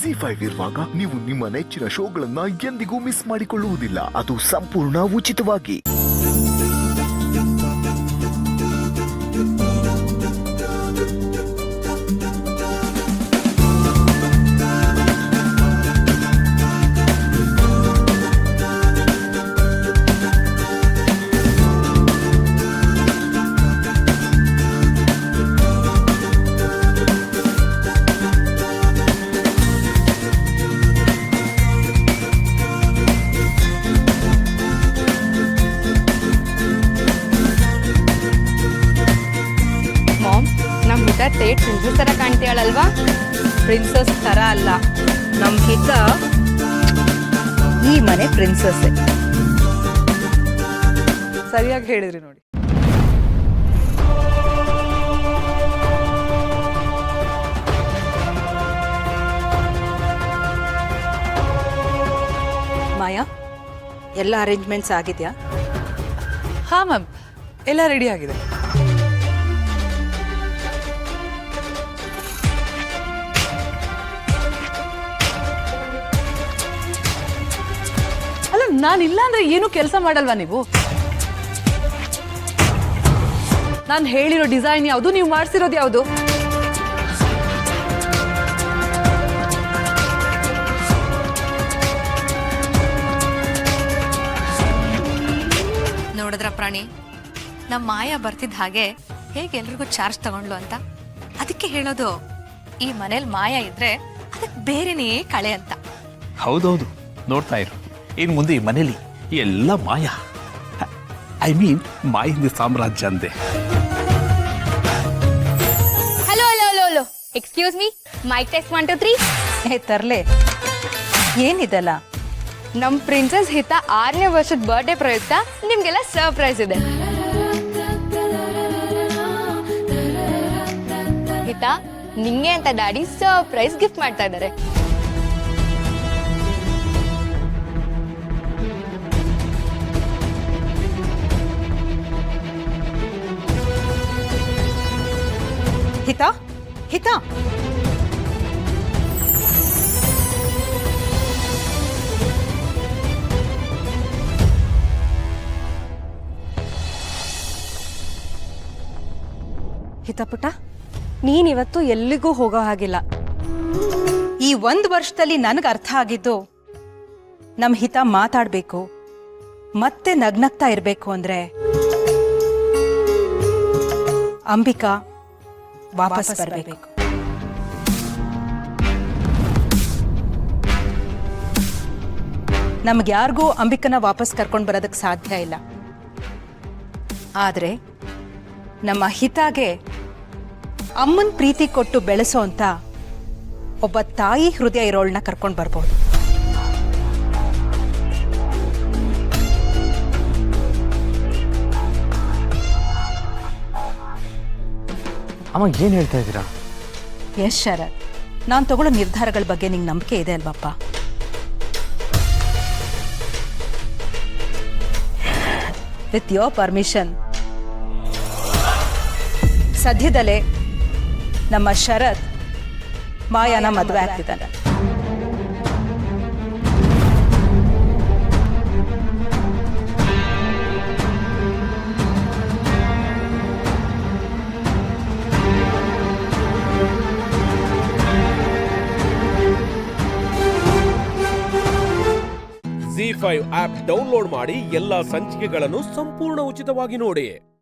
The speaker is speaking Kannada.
ಜಿ5 ಇರುವಾಗ ನೀವು ನಿಮ್ಮ ನೆಚ್ಚಿನ ಶೋಗಳನ್ನ ಎಂದಿಗೂ ಮಿಸ್ ಮಾಡಿಕೊಳ್ಳುವುದಿಲ್ಲ. ಅದು ಸಂಪೂರ್ಣ ಉಚಿತವಾಗಿ. ಸ್ಟೇಟ್ ಪ್ರಿನ್ಸಸ್ ತರ ಕಾಣ್ತೀಯಳಲ್ವಾ? ಪ್ರಿನ್ಸಸ್ ತರ ಅಲ್ಲ, ನಮ್ ಹಿತ ಈ ಮನೆ ಪ್ರಿನ್ಸಸ್. ಸರಿಯಾಗಿ ಹೇಳಿದ್ರಿ ನೋಡಿ. ಮಾಯಾ, ಎಲ್ಲ ಅರೇಂಜ್ಮೆಂಟ್ಸ್ ಆಗಿದೆಯಾ? ಹಾ ಮ್ಯಾಮ್, ಎಲ್ಲ ರೆಡಿ ಆಗಿದೆ. ಅಲ್ಲ, ನಾನಿಲ್ಲ ಅಂದ್ರೆ ಏನು ಕೆಲಸ ಮಾಡಲ್ವಾ ನೀವು? ನಾನು ಹೇಳಿರೋ ಡಿಸೈನ್ ಯಾವುದು, ನೀವು ಮಾಡಿಸಿರೋದು ಯಾವುದು? ನೋಡಿದ್ರ ಪ್ರಾಣಿ, ನಮ್ಮ ಮಾಯಾ ಬರ್ತಿದ್ದ ಹಾಗೆ ಹೇಗೆ ಎಲ್ರಿಗೂ ಚಾರ್ಜ್ ತಗೊಂಡ್ಲು ಅಂತ. ಅದಕ್ಕೆ ಹೇಳೋದು, ಈ ಮನೇಲಿ ಮಾಯಾ ಇದ್ರೆ ಅದಕ್ಕೆ ಬೇರೆನೇ ಕಳೆ ಅಂತ. ಹೌದೌದು, ನೋಡ್ತಾ ಇರು. ಇನ್ನು ಮುಂದೆ ಈ ಮನೇಲಿ ಎಲ್ಲ ಮಾಯಾ, ಐ ಮೀನ್ ಮಾಯಿಂದ ಸಾಮ್ರಾಜ್ಯ ಅಂದೆ. Hello hello hello hello, excuse me, mike test 1 2 3. Hey ತರ್ಲೆ, ಏನಿದೆಲ್ಲ? ನಮ್ ಪ್ರಿನ್ಸಸ್ ಹಿತ 6ನೇ ವರ್ಷದ ಬರ್ಡೇ ಪ್ರಯುಕ್ತ ನಿಮ್ಗೆಲ್ಲ ಸರ್ಪ್ರೈಸ್ ಇದೆ. ಹಿತ, ನಿಂಗೆ ಅಂತ ಡ್ಯಾಡಿ ಸರ್ಪ್ರೈಸ್ ಗಿಫ್ಟ್ ಮಾಡ್ತಾ ಇದ್ದಾರೆ. ಹಿತ, ಹಿತ, ಹಿತಪುಟ, ನೀನಿವತ್ತು ಎಲ್ಲಿಗೂ ಹೋಗೋ ಹಾಗಿಲ್ಲ. ಈ 1 ವರ್ಷದಲ್ಲಿ ನನಗೆ ಅರ್ಥ ಆಗಿದ್ದು, ನಮ್ ಹಿತ ಮಾತಾಡ್ಬೇಕು, ಮತ್ತೆ ನಗ್ನಗ್ತಾ ಇರ್ಬೇಕು ಅಂದ್ರೆ ಅಂಬಿಕಾ ವಾಪಸ್ ಬರಬೇಕು. ನಮ್ಗ್ಯಾರಿಗೂ ಅಂಬಿಕನ ವಾಪಸ್ ಕರ್ಕೊಂಡು ಬರೋದಕ್ಕೆ ಸಾಧ್ಯ ಇಲ್ಲ. ಆದ್ರೆ ನಮ್ಮ ಹಿತಾಗೆ ಅಮ್ಮನ್ ಪ್ರೀತಿ ಕೊಟ್ಟು ಬೆಳೆಸೋ ಅಂತ ಒಬ್ಬ ತಾಯಿ ಹೃದಯ ಇರೋಳನ್ನ ಕರ್ಕೊಂಡು ಬರ್ಬೋದು. ಅಮ್ಮ, ಏನ್ ಹೇಳ್ತಾ ಇದ್ದೀರಾ? ಎಸ್ ಶರತ್, ನಾನು ತಗೊಳ್ಳೋ ನಿರ್ಧಾರಗಳ ಬಗ್ಗೆ ನಿಂಗೆ ನಂಬಿಕೆ ಇದೆ ಅಲ್ವಪ್ಪ? ವಿತ್ ಯೋರ್ ಪರ್ಮಿಷನ್, ಸದ್ಯದಲ್ಲೇ ನಮ್ಮ ಶರತ್ ಮಾಯಾನ ಮದುವೆ ಆಗ್ತಿದ್ದಾನೆ. ಜಿ5 ಆಪ್ ಡೌನ್ಲೋಡ್ ಮಾಡಿ ಎಲ್ಲಾ ಸಂಚಿಕೆಗಳನ್ನು ಸಂಪೂರ್ಣ ಉಚಿತವಾಗಿ ನೋಡಿ.